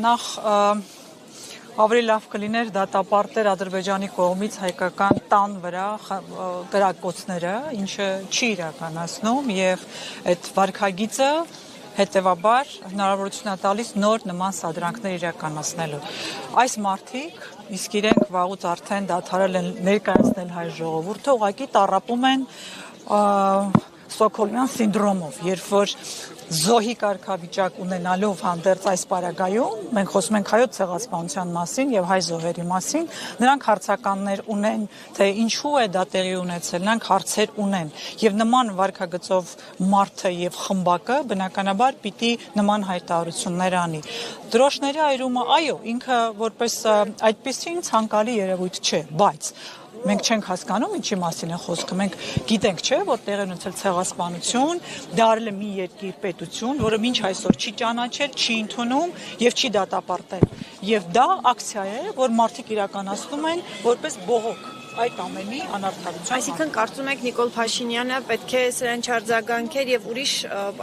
նախ ավելի լավ կլիներ դատապարտել Ադրբեջանի կողմից հայկական տան վրա կրակոցները, ինչը չի իրականացնում եւ այդ վարքագիծը հետեւաբար հնարավորություն է տալիս նոր նման սադրանքներ իրականացնելու։ Այս մարդիկ իսկ իրենք վաղուց արդեն դադարել են ներկայացնել հայ ժողովուրդը, ուղղակի տառապում են Ստոկհոլմյան սինդրոմով, երբ որ զոհի կարգավիճակ ունենալով հանդերձ այս պարագայում, մենք խոսում ենք հայոց ցեղասպանության մասին եւ հայ զոհերի մասին, նրանք հարցականներ ունեն, թե ինչու է դա տեղի ունեցել, նրանք հարցեր ունեն եւ նման վարքագծով մարդը եւ խմբակը բնականաբար պիտի նման հայտարարություններ անի։ Դրոշների այրումը, այո, ինքը որպես այդպեսին ցանկալի երևույթ չէ, բայց մենք չենք հասկանում ինչի մասին է խոսքը, մենք գիտենք, չէ, որ տեղի ունեցել ցեղասպանություն, դարել է մի երկիր պետություն, որը մինչ այսօր չի ճանաչել, չի ընդունում եւ չի դատապարտել։ Եվ դա ակցիա է, որ մարդիկ իրականացնում են որպես բողոք այդ ամենի անարդարության։ Այսինքն կարծում եք Նիկոլ Փաշինյանը պետք է սրան չարձագանքեր եւ ուրիշ,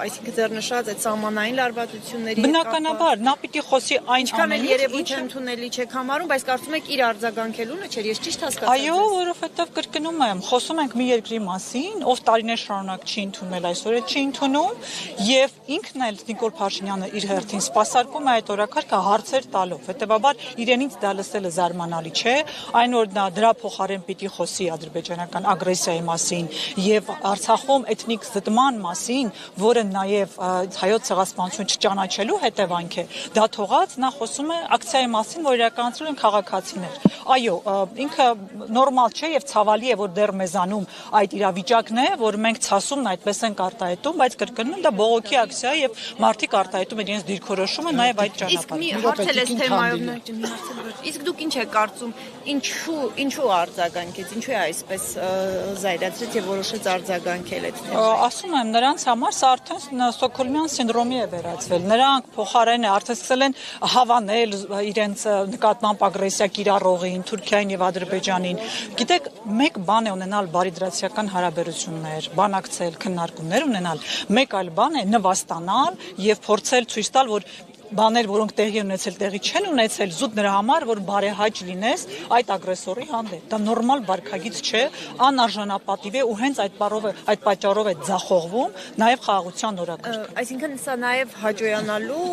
այսինքն ձեռնշած այդ սահմանային լարվածությունների բնականաբար նա պիտի խոսի այն ամենից, երևույթը ընդունելի չեք համարում, բայց կարծում եք իր արձագանքելունը չէ, ես ճիշտ հասկացա։ Այո, որովհետեւ կրկնում եմ, խոսում ենք մի երկրի մասին, ով տարիներ շարունակ չի ընդունել, այսօր է չի ընդունում եւ ինքն էլ Նիկոլ Փաշինյանը իր հերթին սպասարկում է այդ օրակարգը հարցեր տալով։ Հետեւաբար իրենից դա լսելը զարմանալի չէ, այն որ նա դրա փոխարեն պիտի խոսի ադրբեջանական ագրեսիայի մասին եւ Արցախում էթնիկ զտման մասին, որը նաեւ հայոց ցեղասպանություն չճանաչելու հետևանք է, դա թողած նա խոսում է ակցիայի մասին, որ իրականացրել են քաղաքացիներ։ Այո, ինքը նորմալ չէ եւ ցավալի է, որ դեռ մեզանում այդ իրավիճակն է, որ մենք ցասումն այդպես ենք արտահայտում, բայց կրկնում դա բողոքի ակցիա եւ մարդիկ արտահայտում են իրենց դիրքորոշումը նաեւ այդ ճանապարհով։ Իսկ դուք ինչ եք կարծում, ինչու արձագանքեց, ինչու է այսպես զայրացրեց եւ որոշեց արձագանքել այդ թեման։ Ասում եմ, նրանց համար սա արդեն Ստոկհոլմյան սինդրոմի է վերածվել։ Նրանք փոխարեն արդեն սկսել են հավանել իրենց նկատմամբ ագրեսիա կիրառողին, Թուրքիային եւ Ադրբեջանին։ Գիտեք, մեկ բան է ունենալ բարիդրացիական հարաբերություններ, բանակցել, քննարկումներ ունենալ, մեկ այլ բան է նվաստանալ եւ փորձել ցույց տալ, որ բաներ, որոնք տեղի ունեցել, տեղի չեն ունեցել, զուտ նրա համար, որ բարեհաճ լինես այդ ագրեսորի հանդեպ։ Դա նորմալ վարքագիծ չէ, անարժանապատիվ է ու հենց այդ պատճառով է ձախողվում նաև խաղաղության օրակարգը։ Այսինքն սա նաև հաջողանալու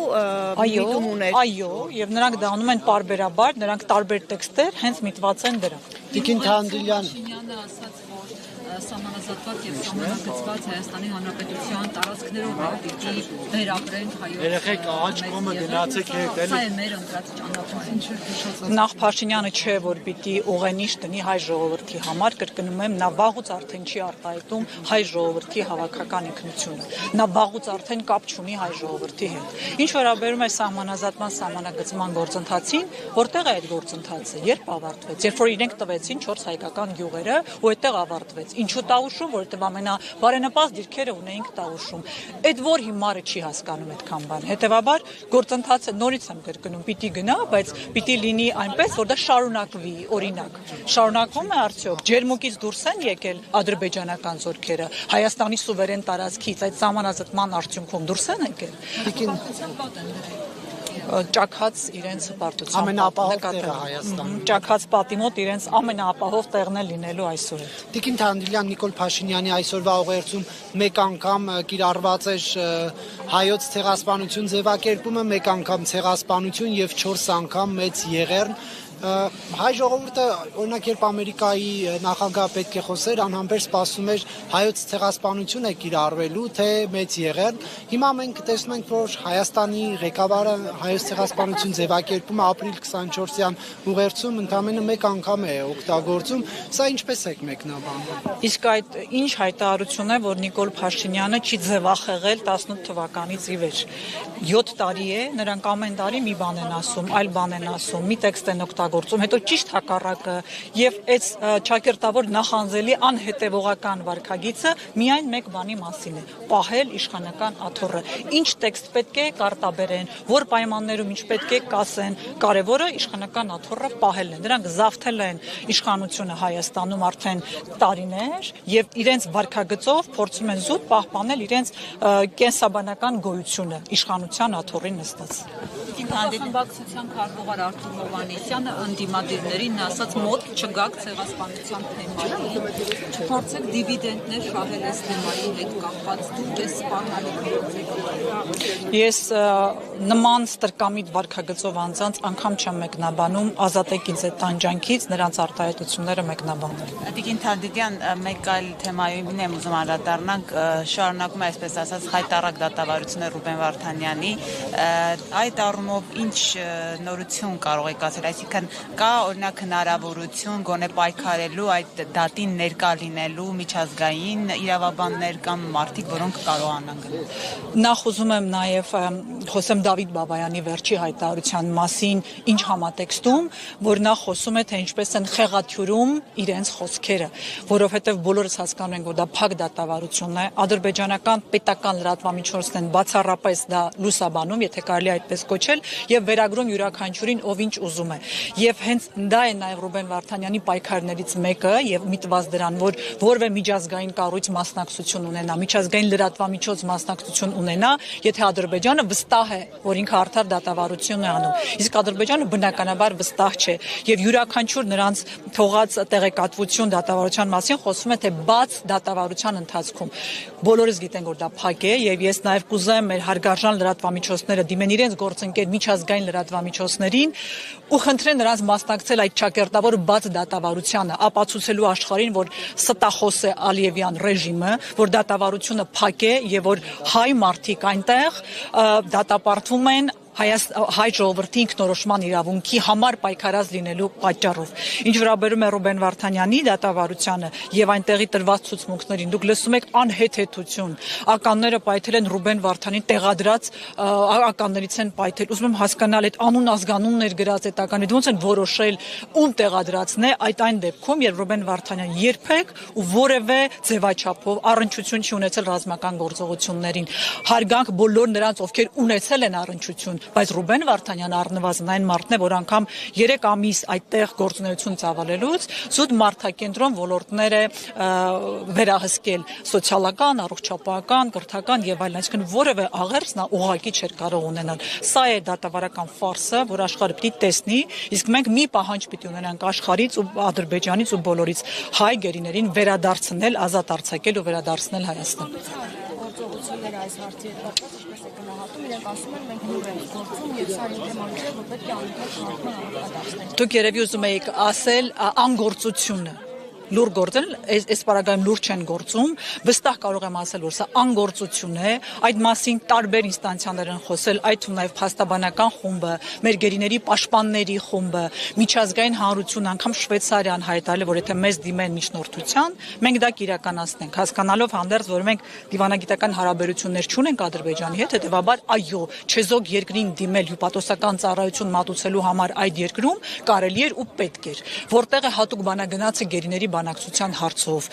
միտում ուներ։ Այո, եւ նրանք դա անում են պարբերաբար, նրանք տարբեր տեքստեր հենց միտված են դրա։ Տիկին Թանդիլյան Փաշինյանը ասաց, որ սահմանազատված եւ սահմանագծված Հայաստանի Հանրապետության տարածքներով պիտի վերապրենք հայոց։ Երեխեք աճ կոմը գնացեք հետ, էլի։ Սա է մեր ընտրած ճանապարհը։ Նախ Փաշինյանը չէ, որ պիտի ուղենիշ տնի հայ ժողովրդի համար, կրկնում եմ, նա վաղուց արդեն չի արտահայտում հայ ժողովրդի հավաքական ինքնությունը։ Նա վաղուց արդեն կապ չունի հայ ժողովրդի հետ։ Ինչ վերաբերում է սահմանազատման սահմանագծման գործընթացին, որտեղ է այդ գործընթացը, երբ ավարտվեց, երբ որ իրենք տվեցին 4 հայկական գյուղերը ու այդտեղ ավարտվեց։ Ինչու Տավուշում, որովհետև ամենաբարենպաստ դիրքերը ունեինք Տավուշում։ Այդ որ հիմարը չի հասկանում այդքան բան։ Հետևաբար գործընթացը նորից եմ կրկնում, պիտի գնա, բայց պիտի լինի այնպես, որ դա շարունակվի, օրինակ։ Շարունակվում է արդյոք ջերմուկից դուրս են եկել ադրբեջանական զորքերը, Հայաստանի սուվերեն տարածքից այդ սահմանազատման արդյունքում դուրս են եկել։ Ճաքած իրենց հպարտությամբ ամենաապահով տեղը Հայաստանում։ Ճաքած պատի մոտ իրենց ամենաապահով տեղն է լինելու այսօր։ Տիկին Թանդիլյան, Նիկոլ Փաշինյանի այսօրվա ուղերձում մեկ անգամ կիրառված էր հայոց ցեղասպանություն ձևակերպումը, մեկ անգամ ցեղասպանություն եւ 4 անգամ մեծ եղեռն։ Հայ ժողովուրդը, օրինակ, երբ Ամերիկայի նախագահը պետք է խոսեր, անհամբեր սպասում էր հայոց ցեղասպանություն է կիրառվելու, թե մեծ եղեռն։ Հիմա մենք տեսնում ենք, որ Հայաստանի ղեկավարը հայոց ցեղասպանություն ձևակերպումը ապրիլ 24-յան ուղերձում ընդամենը մեկ անգամ է օգտագործում։ Սա ինչպես եք մեկնաբանում։ Իսկ այդ ինչ հայտարարություն է, որ Նիկոլ Փաշինյանը չի ձևախեղել 18 թվականից ի վեր։ 7 տարի է, նրանք ամեն տարի մի բան են ասում, այլ բան են ասում, մի տեքստ են օգտագործում օգտագործում, հետո ճիշտ հակառակը եւ այդ ճակերտավոր նախանձելի անհետեւողական վարքագիծը միայն մեկ բանի մասին է՝ պահել իշխանական աթոռը։ Ինչ տեքստ պետք է կարտաբերեն, որ պայմաններում ինչ պետք է կասեն, կարևորը իշխանական աթոռը պահելն է։ Նրանք զավթել են իշխանությունը Հայաստանում արդեն տարիներ եւ իրենց վարքագծով փորձում են զուտ պահպանել իրենց կենսաբանական գոյությունը իշխանության աթոռին նստած։ Խմբակցության քարտուղար Արթուր Հովհաննիսյանը ընդդիմադիրներին ասաց մոտ չգաք ցեղասպանության թեմային, չփորձեք դիվիդենդներ շահել այս թեմայի հետ կապված, դուք ես սպառնալիք։ Ես նման ստրկամիտ վարքագծով անձանց անգամ չեմ մեկնաբանում, ազատեք ինձ այդ տանջանքից, նրանց արտահայտությունները մեկնաբանել։ Տիկին Թադիկյան, մեկ այլ թեմային եմ ուզում անդրադառնանք, շարունակում է այսպես ասած խայտառակ դատավարությունը Ռուբեն Վարդանյանի, այդ առումով ինչ նորություն կարող եք ասել, այսինքն կա օրինակ հնարավորություն գոնե պայքարելու այդ դատին ներկա լինելու միջազգային իրավաբաններ կամ մարդիկ, որոնք կարողանան գնել։ Նախ ուզում եմ նաև խոսեմ Դավիթ Բաբայանի վերջի հայտարարության մասին, ինչ համատեքստում, որ նա խոսում է, թե ինչպես են խեղաթյուրում իրենց խոսքերը, որովհետև բոլորս հասկանում ենք, որ դա փակ դատավարություն է, ադրբեջանական պետական լրատվամիջոցներն են բացառապես դա լուսաբանում, եթե կարելի այդպես կոչել, եւ վերագրում յուրաքանչյուրին ով ինչ ուզում է։ Եվ հենց դա է նաև Ռուբեն Վարդանյանի պայքարներից մեկը եւ միտված դրան, որ որևէ միջազգային կառույց մասնակցություն ունենա, միջազգային լրատվամիջոց մասնակցություն ունենա, եթե Ադրբեջանը վստահ է, որ ինքը արդար դատավարություն է անում։ Իսկ Ադրբեջանը բնականաբար վստահ չէ եւ յուրաքանչյուր նրանց թողած տեղեկատվություն դատավարության մասին խոսում է թե բաց դատավարության ընթացքում։ Բոլորս գիտենք, որ դա փակ է եւ ես նաեւ կուզեմ մեր հարգարժան լրատվամիջոցները դիմեն իրենց գործընկեր միջազգային լրատվամիջոցներին ու խնդրեն նրանց մասնակցել այդ ճակերտավոր բաց դատավարությանը, ապացուցելու աշխարհին, որ ստախոս է Ալիևյան ռեժիմը, որ դատավարությունը փակ է եւ որ հայ մարդիկ այնտեղ դատապարտվում են հայ ժողովրդի ինքնորոշման իրավունքի համար պայքարած լինելու պատճառով։ Ինչ վերաբերում է Ռուբեն Վարդանյանի դատավարությանը եւ այնտեղի տրված ցուցմունքներին, դուք լսում եք անհեթեթություն։ Ականները պայթել են Ռուբեն Վարդանին տեղադրած ականներից են պայթել։ Ուզում եմ հասկանալ այդ անուն ազգանուններ գրած այդ ականները ոնց են որոշել ում տեղադրածն է այն դեպքում, երբ Ռուբեն Վարդանյանը երբեք ու որևէ ձևաչափով առնչություն չի ունեցել ռազմական գործողություններին։ Հարգանք բոլոր նրանց, ովքեր ունեցել են առնչություն, բայց Ռուբեն Վարդանյանը առնվազն այն մարդն է, որ անգամ 3 ամիս այդտեղ գործունեություն ծավալելուց զուտ մարդակենտրոն ոլորտներ է վերահսկել սոցիալական, առողջապահական, կրթական եւ այլն, այսինքն որևէ աղերս նա ուղղակի չէր կարող ունենալ։ Սա է դատավարական ֆարսը, որ աշխարհը պիտի տեսնի, իսկ մենք մի պահանջ պիտի ունենանք աշխարհից ու Ադրբեջանից ու բոլորից հայ գերիներին վերադարձնել, ազատ արձակել ու վերադարձնել Հայաստան։ Գործողությունները այս հարցի հետ կապված ինչպես է գնահատում, իրենք ասում են մենք նոր ենք գործում եւ սա այն թեմաներ է, որ պետք է անընդհատ խորհրդանշենք։ Դուք երևի ուզում եք ասել անգործությունը լուր գործել, այս պարագայում լուր չեն գործում, վստահ կարող եմ ասել, որ սա անգործություն է, այդ մասին տարբեր ինստանցիաներ են խոսել, այդ թվում նաև փաստաբանական խումբը, մեր գերիների պաշտպանների խումբը, միջազգային հանրություն, անգամ Շվեյցարիան հայտարարել, որ եթե մեզ դիմեն միջնորդության, մենք դա կիրականացնենք, հասկանալով հանդերձ, որ մենք դիվանագիտական հարաբերություններ չունենք Ադրբեջանի հետ, հետեւաբար այո, չեզոք երկրին դիմել հյուպատոսական ծառայություն մատուցելու համար այդ երկրում կարելի էր ու պետք էր, որտեղ է հատուկ բանագնացը գերիների բանակցության հարցով։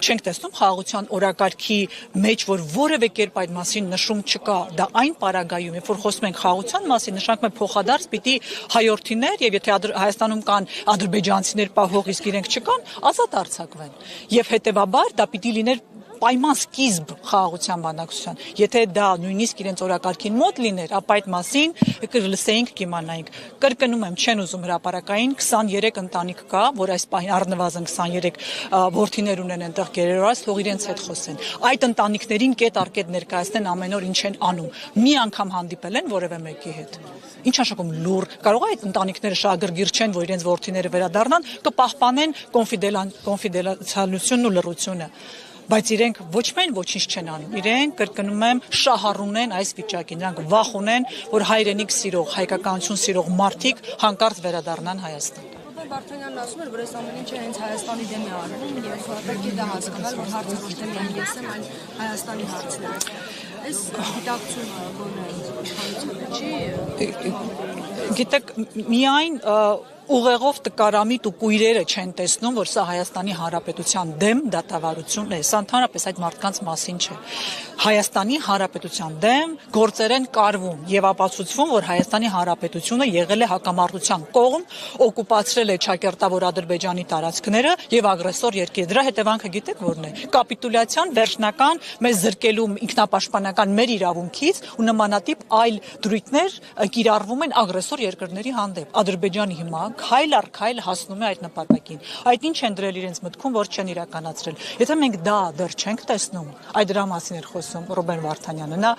Չենք տեսնում խաղաղության օրակարգի մեջ, որ որևէ կերպ այդ մասին նշում չկա։ Դա այն պարագայում, երբ որ խոսում ենք խաղաղության մասին, նշանակում է փոխադարձ պիտի հայորդիներ եւ եթե Հայաստանում կան ադրբեջանցիներ պահող, իսկ իրենք չկան, ազատ արձակվեն։ Եվ հետեւաբար դա պիտի լիներ պայման սկիզբ խաղաղության բանակցության։ Եթե դա նույնիսկ իրենց օրակարգին մոտ լիներ, ապա այդ մասին կլսեինք, կիմանայինք։ Կրկնում եմ, չեն ուզում հրապարակային 23 ընտանիք կա, որ այս պահին առնվազն 23 որդիներ ունեն այնտեղ գերերորած, թող իրենց հետ խոսեն։ Այդ ընտանիքներին կետ առ կետ ներկայացնեն ամեն օր ինչ են անում։ Մի անգամ հանդիպել են որևէ մեկի հետ։ Ինչ նշանակում լուր։ Կարող է այդ ընտանիքները շահագրգիռ չեն, որ իրենց որդիները վերադառնան, կպահպանեն կոնֆիդենցիալությունն ու լռությունը։ Բայց իրենք ոչ միայն ոչինչ չեն անում, իրենք կրկնում եմ շահառուն են այս վիճակին, նրանք վախ ունեն, որ հայրենիք սիրող, հայկականություն սիրող մարդիկ հանկարծ վերադառնան Հայաստան։ Վարդանյանն ասում էր, որ այս ամեն ինչը հենց Հայաստանի դեմ է արվում եւ պետք է դա հասկանալ, որ հարցը ոչ թե միայն ես եմ, այլ Հայաստանի հարցն է։ Այս գիտակցությունը գոնե իշխանությունը չի։ Գիտեք, միայն ուղեղով տկարամիտ ու կույրերը չեն տեսնում, որ սա Հայաստանի Հանրապետության դեմ դատավարություն է, սա ընդհանրապես այդ մարդկանց մասին չէ։ Հայաստանի Հանրապետության դեմ գործեր են կարվում եւ ապացուցվում, որ Հայաստանի Հանրապետությունը եղել է հակամարտության կողմ, օկուպացրել է ճակերտավոր Ադրբեջանի տարածքները եւ ագրեսոր երկիր։ Դրա հետևանքը գիտեք որն է։ Կապիտուլյացիան վերջնական մեզ զրկելու ինքնապաշտպանական մեր իրավունքից ու նմանատիպ այլ դրույթներ կիրառվում են ագրեսոր երկրների հանդեպ։ Ադրբեջանի հիմա քայլ առ քայլ հասնում է այդ նպատակին։ Այդ ինչ են դրել իրենց մտքում, որ չեն իրականացրել։ Եթե մենք դա դեռ չենք տեսնում, այդ դրա մասին էր խոսում Ռուբեն Վարդանյանը, նա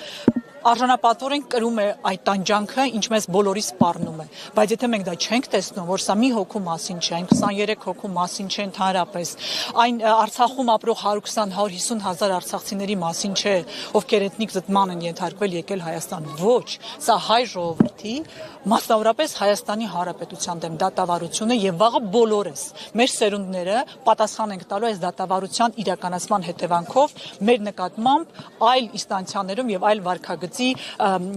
արժանապատվորեն կրում է այդ տանջանքը, ինչ մեզ բոլորիս սպառնում է, բայց եթե մենք դա չենք տեսնում, որ սա մի հոգու մասին չէ, այն 23 հոգու մասին չէ ընդհանրապես, այն Արցախում ապրող 120-150 հազար արցախցիների մասին չէ, ովքեր էթնիկ զտման են ենթարկվել եկել Հայաստան, ոչ, սա հայ ժողովրդի, մասնավորապես Հայաստանի Հանրապետության դեմ դատավարությունը եւ վաղը բոլորս մեր սերունդները պատասխան ենք տալու այս դատավարության իրականացման հետևանքով մեր նկատմամբ այլ ինստանցիաներում եւ այլ վարքագծի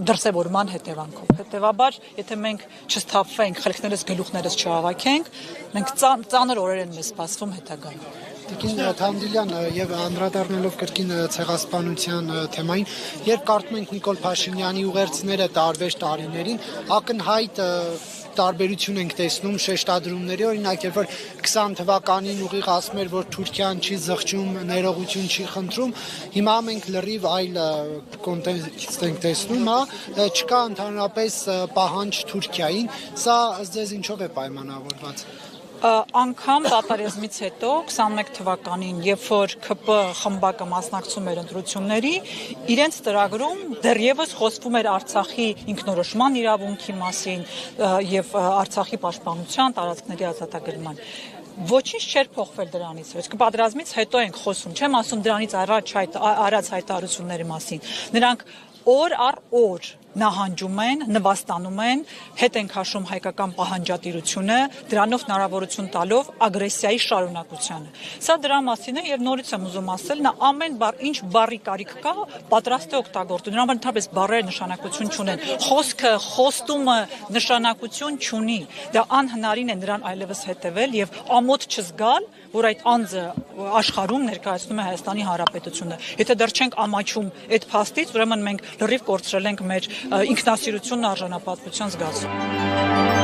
դրսևորման հետևանքով։ Հետևաբար, եթե մենք չստափվենք, խելքներս գլուխներս չհավաքենք, մենք ծանր օրեր են մեզ սպասվում հետագայում։ Տիկին Թանդիլյան եւ անդրադառնալով կրկին ցեղասպանության թեմային, երբ կարդում ենք Նիկոլ Փաշինյանի ուղերձները տարբեր տարիներին, ակնհայտ տարբերություն ենք տեսնում շեշտադրումների, օրինակ երբ որ 20 թվականին ուղիղ ասում էր, որ Թուրքիան չի զղջում, ներողություն չի խնդրում, հիմա մենք լրիվ այլ կոնտեքստ ենք տեսնում, չկա ընդհանրապես պահանջ Թուրքիային, սա ձեզ ինչով է պայմանավորված։ Անգամ դատարանից հետո 21 թվականին, երբ որ ՔՊ խմբակը մասնակցում էր ընտրությունների, իրենց ծրագրում դեռևս խոսվում էր Արցախի ինքնորոշման իրավունքի մասին եւ Արցախի պաշտպանության, տարածքների ազատագրման։ Ոչինչ չէր փոխվել դրանից ոչ կպադրազմից հետո ենք խոսում, չեմ ասում դրանից առաջ արած հայտարարությունների մասին։ Նրանք օր առ օր նահանջում են, նվաստանում են, հետ են քաշում հայկական պահանջատիրությունը, դրանով հնարավորություն տալով ագրեսիայի շարունակությանը։ Սա դրա մասին է եւ նորից եմ ուզում ասել, նա ամեն բառ, ինչ բառի կարիք կա, պատրաստ է օգտագործել։ Դրա համար ընդհանրապես բառերը նշանակություն չունեն։ Խոսքը, խոստումը նշանակություն չունի։ Դա անհնարին է նրան այլևս հետևել եւ ամոթ չզգալ, որ այդ անձը աշխարհում ներկայացնում է Հայաստանի Հանրապետությունը։ Եթե դեռ չենք ամաչում այդ փաստից, ուրեմն մենք լրիվ կորցրել ենք մեր ինքնասիրությունն արժանապատվության զգացում։